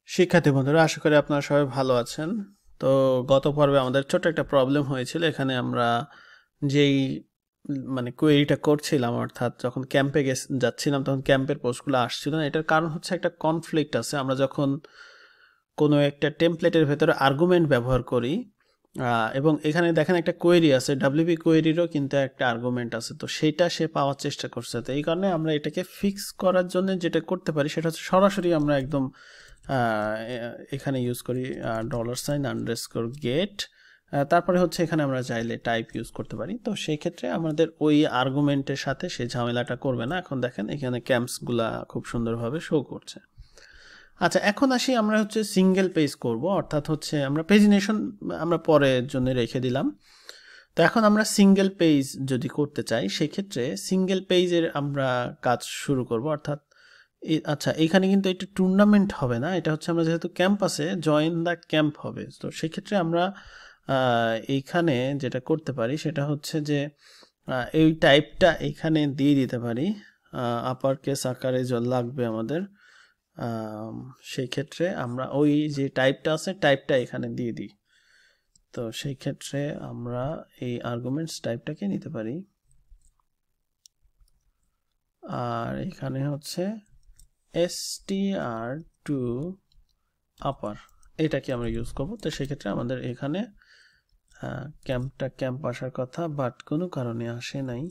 শিক্ষার্থী বন্ধুরা, আশা করি আপনারা সবাই ভালো আছেন। তো গত পর্বে আমাদের ছোট একটা প্রবলেম হয়েছিল। এখানে আমরা যেই মানে কোয়েরিটা করছিলাম, অর্থাৎ যখন ক্যাম্পে যাচ্ছিলাম তখন ক্যাম্পের পোস্টগুলো আসছিল না। এটার কারণ হচ্ছে একটা কনফ্লিক্ট আছে। আমরা যখন কোনো একটা টেমপ্লেটের ভেতরে আর্গুমেন্ট ব্যবহার করি এবং এখানে দেখেন একটা কোয়েরি আছে, ডাব্লিউপি কোয়েরিরও কিন্তু একটা আর্গুমেন্ট আছে, তো সেটা সে পাওয়ার চেষ্টা করছে। তো এই কারণে আমরা এটাকে ফিক্স করার জন্য যেটা করতে পারি সেটা হচ্ছে সরাসরি আমরা একদম এখানে ইউজ করি $_ তারপরে হচ্ছে এখানে আমরা চাইলে টাইপ ইউজ করতে পারি। তো সেই ক্ষেত্রে আমাদের ওই আর্গুমেন্টের সাথে সেই ঝামেলাটা করবে না। এখন দেখেন এখানে ক্যাম্পসগুলা খুব সুন্দরভাবে শো করছে। আচ্ছা, এখন আসি আমরা হচ্ছে সিঙ্গেল পেজ করব, অর্থাৎ হচ্ছে আমরা পেজিনেশন আমরা পরের জন্য রেখে দিলাম। তো এখন আমরা সিঙ্গেল পেজ যদি করতে চাই সেক্ষেত্রে সিঙ্গেল পেজের আমরা কাজ শুরু করব, অর্থাৎ আচ্ছা এইখানে কিন্তু এটা টুর্নামেন্ট হবে না, এটা হচ্ছে আমরা যেহেতু ক্যাম্পাসে জয়েন দ্য ক্যাম্প হবে। তো সেক্ষেত্রে আমরা এইখানে যেটা করতে পারি সেটা হচ্ছে যে এই টাইপটা এখানে দিয়ে দিতে পারি, আপার কেস আকারে লাগবে আমাদের। সেই ক্ষেত্রে আমরা ওই যে টাইপটা আছে টাইপটা এখানে দিয়ে দিই। তো সেই ক্ষেত্রে আমরা এই আর্গুমেন্টস টাইপটাকে নিতে পারি, আর এখানে হচ্ছে str to upper এটাকে আমরা ইউজ করব। তো সেক্ষেত্রে আমাদের এখানে ক্যাম্প আসার কথা, বাট কোনো কারণে আসে নাই।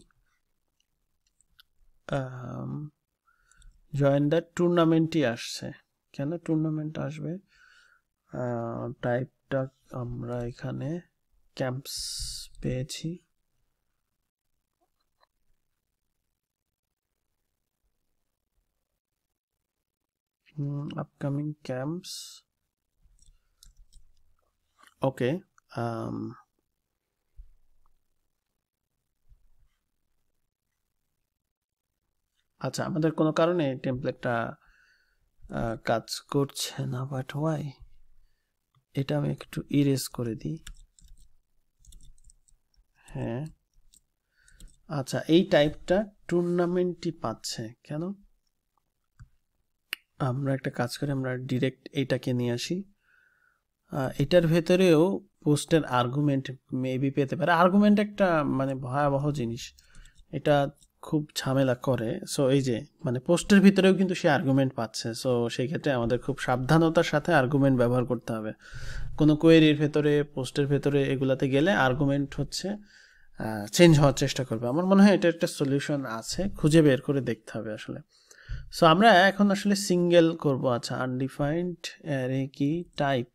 জয়েন দ্য টুর্নামেন্টই আসছে। কেন টুর্নামেন্ট আসবে? টাইপটা আমরা এখানে ক্যাম্পস পেয়েছি। আপকামিং ক্যাম্পস, ওকে। আচ্ছা, আমাদের কোনো কারণে টেমপ্লেটটা কাজ করছে না, বাট ওয়াই? এটা আমি একটু ইরেজ করে দিই। হ্যাঁ, আচ্ছা, এই টাইপটা টুর্নামেন্টই পাচ্ছে কেন? আমরা একটা কাজ করি, আমরা ডিরেক্ট এইটাকে নিয়ে আসি। এটার ভেতরেও পোস্টের আর্গুমেন্ট মেবি পেতে পারে। আর্গুমেন্ট একটা মানে ভয়াবহ জিনিস, এটা খুব ঝামেলা করে। সো এই যে মানে পোস্টের ভিতরেও কিন্তু সে আর্গুমেন্ট পাচ্ছে। সো সেই ক্ষেত্রে আমাদের খুব সাবধানতার সাথে আর্গুমেন্ট ব্যবহার করতে হবে। কোনো কোয়েরির ভেতরে, পোস্টের ভেতরে এগুলাতে গেলে আর্গুমেন্ট হচ্ছে চেঞ্জ হওয়ার চেষ্টা করবে। আমার মনে হয় এটা একটা সলিউশন আছে, খুঁজে বের করে দেখতে হবে আসলে। সো আমরা এখন আসলে সিঙ্গেল করব। আচ্ছা, আনডিফাইন্ড অ্যারে কি টাইপ?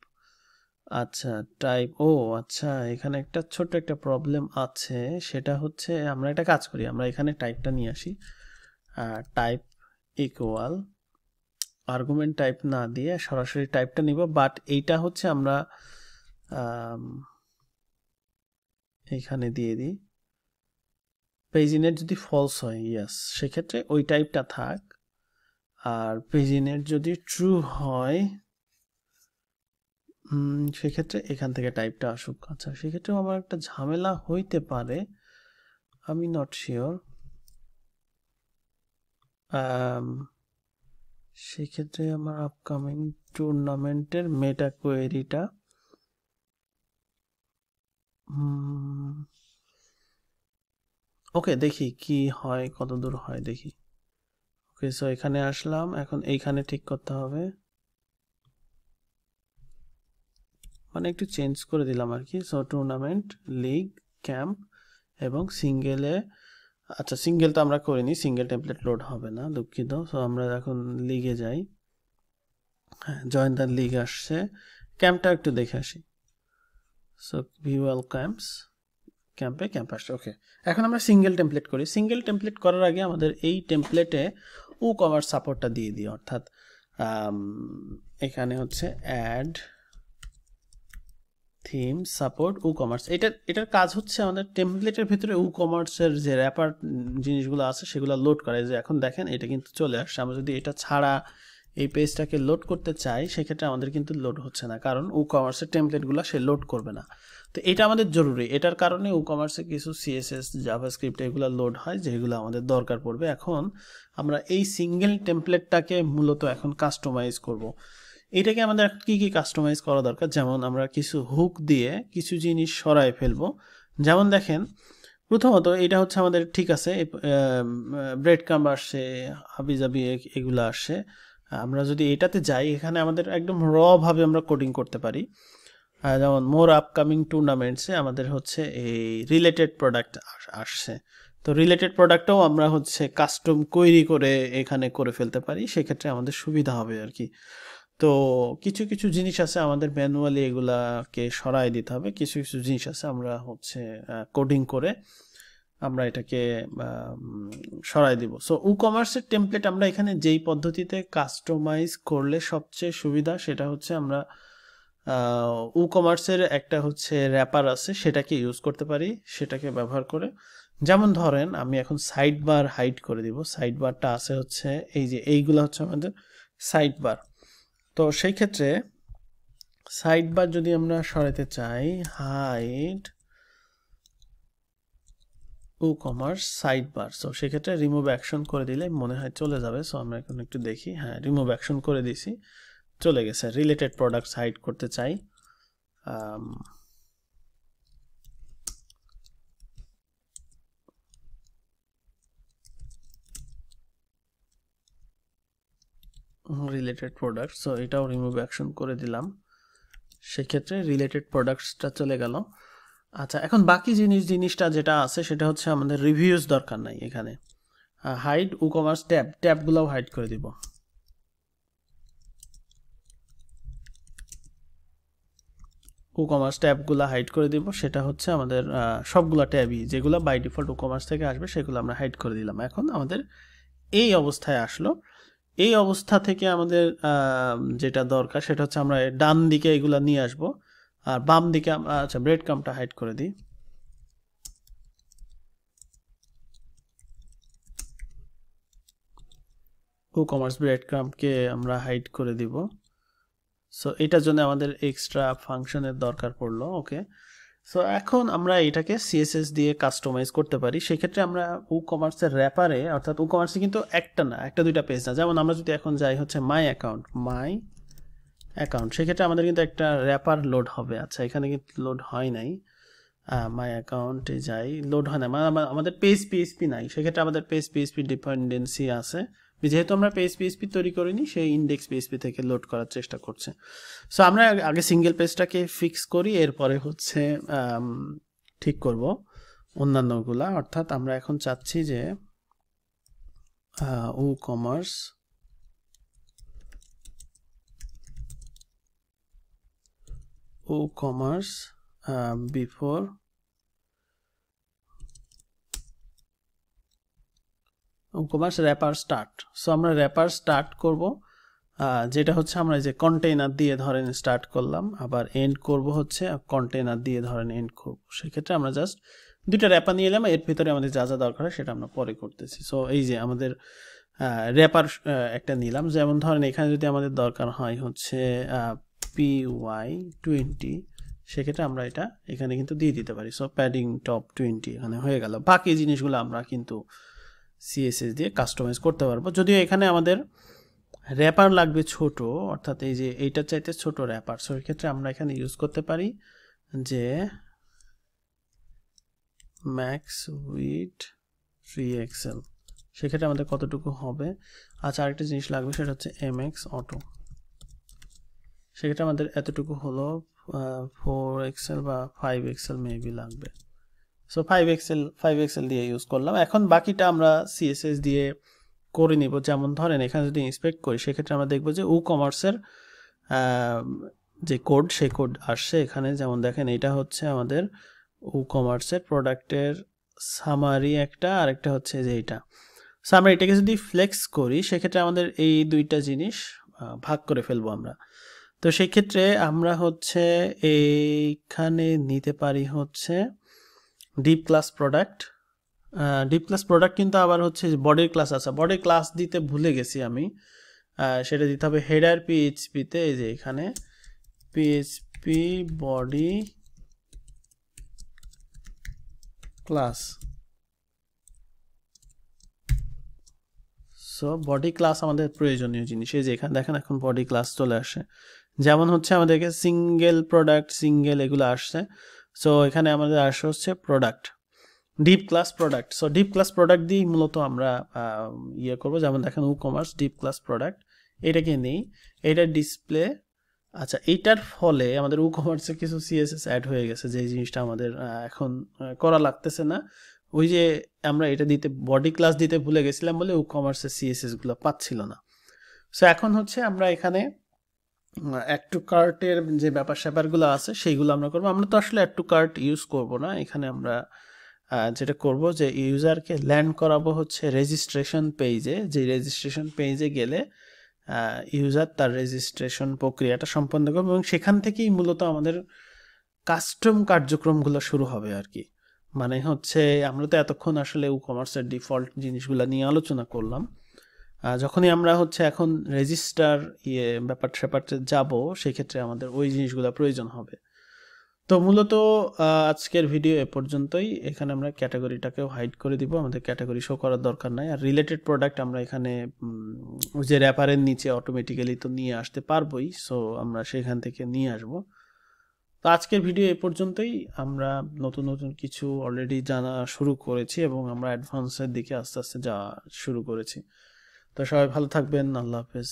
আচ্ছা, টাইপ, ও আচ্ছা, এখানে একটা ছোট্ট একটা প্রবলেম আছে। সেটা হচ্ছে আমরা একটা কাজ করি, আমরা এখানে টাইপটা নিয়ে আসি। টাইপ ইকুয়াল আর্গুমেন্ট টাইপ না দিয়ে সরাসরি টাইপটা নিব, বাট এইটা হচ্ছে আমরা এখানে দিয়ে দিই। পেজিনের যদি ফলস হয়, ইয়েস, সেক্ষেত্রে ওই টাইপটা থাক। আর পেজিনের যদি ট্রু হয় সেক্ষেত্রে এখান থেকে টাইপটা আসুক। আচ্ছা, সেক্ষেত্রেও আমার একটা ঝামেলা হইতে পারে, আমি নট শিওর। সেক্ষেত্রে আমার আপকামিং টুর্নামেন্টের মেটা কোয়েরিটা ওকে, দেখি কি হয়, কত দূর হয় দেখি। ওকে, সো এখানে আসলাম, এখন এইখানে ঠিক করতে হবে, মানে একটু চেঞ্জ করে দিলাম আর কি। সো টুর্নামেন্ট, লিগ, ক্যাম্প এবং সিঙ্গেলে, আচ্ছা সিঙ্গেল তো আমরা করিনি, সিঙ্গেল টেমপ্লেট লোড হবে না, দুঃখিত। সো আমরা এখন লিগে যাই। হ্যাঁ, জয়েন দ্য লিগ আসছে। ক্যাম্পটা একটু দেখে আসি। So view all camps, camp আসছে। ওকে, এখন আমরা সিঙ্গেল টেমপ্লেট করি। সিঙ্গেল টেমপ্লেট করার আগে আমাদের এই টেমপ্লেটে ও কমার্স সাপোর্টটা দিয়ে দিই, অর্থাৎ এখানে হচ্ছে অ্যাড থিম সাপোর্ট ও কমার্স। এটার কাজ হচ্ছে আমাদের টেমপ্লেটের ভিতরে ও কমার্সের যে র্যাপার জিনিসগুলো আছে সেগুলো লোড করে। যে এখন দেখেন এটা কিন্তু চলে আসছে। আমরা যদি এটা ছাড়া এই পেজটাকে লোড করতে চাই সেক্ষেত্রে আমাদের কিন্তু লোড হচ্ছে না, কারণ ও কমার্সের টেমপ্লেটগুলো সে লোড করবে না। তো এটা আমাদের জরুরি, এটার কারণে ও কমার্সে কিছু সিএসএস, জাভাস্ক্রিপ্ট এগুলো লোড হয় যেগুলো আমাদের দরকার পড়বে। এখন আমরা এই সিঙ্গেল টেমপ্লেটটাকে মূলত এখন কাস্টমাইজ করব। এটাকে আমাদের কি কি কাস্টমাইজ করা দরকার, যেমন আমরা কিছু হুক দিয়ে কিছু জিনিস সরায় ফেলবো। যেমন দেখেন প্রথমত এটা হচ্ছে আমাদের ঠিক আছে, ব্রেড ক্রাম্ব আসছে, হাবিজাবি এগুলো আসছে। আমরা যদি এটাতে যাই, এখানে আমাদের একদম র ভাবে আমরা কোডিং করতে পারি। যেমন মোর আপকামিং টুর্নামেন্টসে আমাদের হচ্ছে এই রিলেটেড প্রোডাক্ট আসছে, তো রিলেটেড প্রোডাক্টটাও আমরা হচ্ছে কাস্টম কোয়েরি করে এখানে করে ফেলতে পারি, সেক্ষেত্রে আমাদের সুবিধা হবে আর কি। তো কিছু কিছু জিনিস আছে আমাদের ম্যানুয়ালি এগুলাকে সরাই দিতে হবে, কিছু কিছু জিনিস আছে আমরা হচ্ছে কোডিং করে আমরা এটাকে সরাই দিব। সো ই কমার্সের টেমপ্লেট আমরা এখানে যেই পদ্ধতিতে কাস্টমাইজ করলে সবচেয়ে সুবিধা, সেটা হচ্ছে আমরা ই কমার্সের একটা হচ্ছে র্যাপার আছে, সেটাকে ইউজ করতে পারি, সেটাকে ব্যবহার করে। যেমন ধরেন আমি এখন সাইড বার হাইড করে দিব, সাইড বারটা আছে হচ্ছে এই যে এইগুলো হচ্ছে আমাদের সাইড বার। তো সেই ক্ষেত্রে সাইড বার যদি আমরা সরাইতে চাই, hide e commerce sidebar, so সেক্ষেত্রে রিমুভ অ্যাকশন করে দিলে মনে হয় চলে যাবে। সো আমরা এখন একটু দেখি, হ্যাঁ রিমুভ অ্যাকশন করে দিছি, চলে গেছে। রিলেটেড প্রোডাক্টস হাইড করতে চাই, রিলেটেড প্রোডাক্ট, সো এটাও রিমুভ অ্যাকশন করে দিলাম, সেক্ষেত্রে রিলেটেড প্রোডাক্টসটা চলে গেল। আচ্ছা, এখন বাকি জিনিসটা যেটা আছে সেটা হচ্ছে আমাদের রিভিউজ দরকার নাই এখানে। হাইড ই কমার্স ট্যাবগুলোও হাইড করে দিব। ই কমার্স ট্যাবগুলো হাইড করে দিব, সেটা হচ্ছে আমাদের সবগুলো ট্যাবই যেগুলো বাই ডিফল্ট ই কমার্স থেকে আসবে সেগুলো আমরা হাইড করে দিলাম। এখন আমাদের এই অবস্থায় আসলো, এই অবস্থা থেকে আমাদের যেটা দরকার সেটা হচ্ছে আমরা ডান দিকে এগুলা নিয়ে আসব, আর বাম দিকে আচ্ছা ব্রেড ক্রাম্বটা হাইড করে দিই। ই কমার্স ব্রেড ক্রাম্বকে আমরা হাইড করে দিব। সো এটার জন্য আমাদের এক্সট্রা ফাংশনের দরকার পড়লো। ওকে, সো এখন আমরা এটাকে সিএসএস দিয়ে কাস্টমাইজ করতে পারি। সেক্ষেত্রে আমরা ই কমার্সের র্যাপারে, অর্থাৎ ই কমার্সে কিন্তু একটা না, একটা দুইটা পেজ না, যেমন আমরা যদি এখন যাই হচ্ছে মাই অ্যাকাউন্ট, সেক্ষেত্রে আমাদের কিন্তু একটা র্যাপার লোড হবে। আচ্ছা, এখানে কিন্তু লোড হয় নাই, মাই অ্যাকাউন্টে যাই, লোড হয় না, আমাদের পেজ পিএইচপি নাই, সেক্ষেত্রে আমাদের পেজ পিএইচপি ডিপেন্ডেন্সি আছে, যেহেতু আমরা পেজ পিএইচপি তৈরি করিনি, সেই ইন্ডেক্স পিএইচপি থেকে লোড করার চেষ্টা করছে। সো আমরা আগে সিঙ্গেল পেজটাকে ফিক্স করি, এরপরে হচ্ছে ঠিক করব অন্যান্যগুলা। অর্থাৎ আমরা এখন চাচ্ছি যে e commerce before e commerce wrapper start. So আমরা র্যাপার স্টার্ট করব, যেটা হচ্ছে আমরা যে কন্টেইনার দিয়ে ধরেন স্টার্ট করলাম, আবার এন্ড করব হচ্ছে কন্টেইনার দিয়ে ধরেন এন্ড করব। সেক্ষেত্রে আমরা জাস্ট দুইটা র্যাপার নিয়ে এলাম, এর ভিতরে আমাদের যা যা দরকার হয় সেটা আমরা পরে করতেছি। সো এই যে আমাদের র্যাপার একটা নিলাম, যেমন ধরেন এখানে যদি আমাদের দরকার হয় হচ্ছে PY20, সেক্ষেত্রে আমরা এটা এখানে কিন্তু দিয়ে দিতে পারি। সো প্যাডিং টপ 20 এখানে হয়ে গেল। বাকি জিনিসগুলো আমরা কিন্তু সিএসএস দিয়ে কাস্টমাইজ করতে পারবো, যদিও এখানে আমাদের র্যাপার লাগবে ছোট, অর্থাৎ এই যে এইটার চাইতে ছোট র্যাপার। সো এক্ষেত্রে আমরা এখানে ইউজ করতে পারি যে ম্যাক্স উইথ 3XL, সেক্ষেত্রে আমাদের কতটুকু হবে। আচ্ছা, আরেকটা জিনিস লাগবে, সেটা হচ্ছে MX অটো, সেক্ষেত্রে আমাদের এতটুকু হলো 4XL বা 5XL মেবি লাগবে। সো 5XL দিয়ে ইউজ করলাম। এখন বাকিটা আমরা সিএসএস দিয়ে করে নিব। যেমন ধরেন এখানে যদি ইন্সপেক্ট করি, সেক্ষেত্রে আমরা দেখব যে ই কমার্সের যে কোড, সেই কোড আসছে এখানে। যেমন দেখেন এটা হচ্ছে আমাদের ই কমার্সের প্রোডাক্টের সামারি একটা, আরেকটা হচ্ছে যে এইটা। সো আমরা এটাকে যদি ফ্লেক্স করি, সেক্ষেত্রে আমাদের এই দুইটা জিনিস ভাগ করে ফেলবো আমরা। তো সেই ক্ষেত্রে আমরা হচ্ছে এইখানে নিতে পারি হচ্ছে deep class product. Deep class product কিন্তু আবার হচ্ছে বডির ক্লাস আছে, বডির ক্লাস দিতে ভুলে গেছি আমি, সেটা দিতে হবে হেডার পিএইচপিতে। এই যে এখানে PHP body class. So body class আমাদের প্রয়োজনীয় জিনিস, এই যে এখানে দেখেন এখন বডি ক্লাস চলে আসে, যেমন হচ্ছে আমাদেরকে সিঙ্গেল প্রোডাক্ট সিঙ্গেল এগুলো আসছে। সো এখানে আমাদের আসে হচ্ছে product, deep class product. So deep class product দিয়েই মূলত আমরা ইয়ে করবো, যেমন দেখেন WooCommerce ডিপ ক্লাস প্রোডাক্ট, এটাকে নিই, এটা ডিসপ্লে। আচ্ছা, এইটার ফলে আমাদের WooCommerce কিছু CSS অ্যাড হয়ে গেছে, যে জিনিসটা আমাদের এখন করা লাগতেছে না। ওই যে আমরা এটা দিতে বডি ক্লাস দিতে ভুলে গেছিলাম বলে WooCommerce CSS গুলো পাচ্ছিল না। সো এখন হচ্ছে আমরা এখানে অ্যাড টু কার্টের যে ব্যাপার স্যাপারগুলো আছে সেইগুলো আমরা করবো। আমরা তো আসলে অ্যাড টু কার্ট ইউজ করব না, এখানে আমরা যেটা করব যে ইউজারকে ল্যান্ড করাবো হচ্ছে রেজিস্ট্রেশন পেজে, যে রেজিস্ট্রেশন পেজে গেলে ইউজার তার রেজিস্ট্রেশন প্রক্রিয়াটা সম্পন্ন করবে এবং সেখান থেকেই মূলত আমাদের কাস্টম কার্যক্রমগুলো শুরু হবে আর কি। মানে হচ্ছে আমরা তো এতক্ষণ আসলে WooCommerce-এর ডিফল্ট জিনিসগুলো নিয়ে আলোচনা করলাম, যখনই আমরা হচ্ছে এখন রেজিস্টার ব্যাপার স্যাপারতে যাব সেক্ষেত্রে আমাদের ওই জিনিসগুলো প্রয়োজন হবে। তো মূলত আজকের ভিডিও এ পর্যন্তই। এখানে আমরা ক্যাটাগরিটাকেও হাইড করে দিব, আমাদের ক্যাটাগরি শো করার দরকার নাই। আর রিলেটেড প্রোডাক্ট আমরা এখানে ওই যে র্যাপারের নিচে অটোমেটিক্যালি তো নিয়ে আসতে পারবোই, সো আমরা সেখান থেকে নিয়ে আসব। তো আজকের ভিডিও এ পর্যন্তই। আমরা নতুন নতুন কিছু অলরেডি জানা শুরু করেছি এবং আমরা অ্যাডভান্সের দিকে আস্তে আস্তে যাওয়া শুরু করেছি। তো সবাই ভালো থাকবেন, আল্লাহ হাফেজ।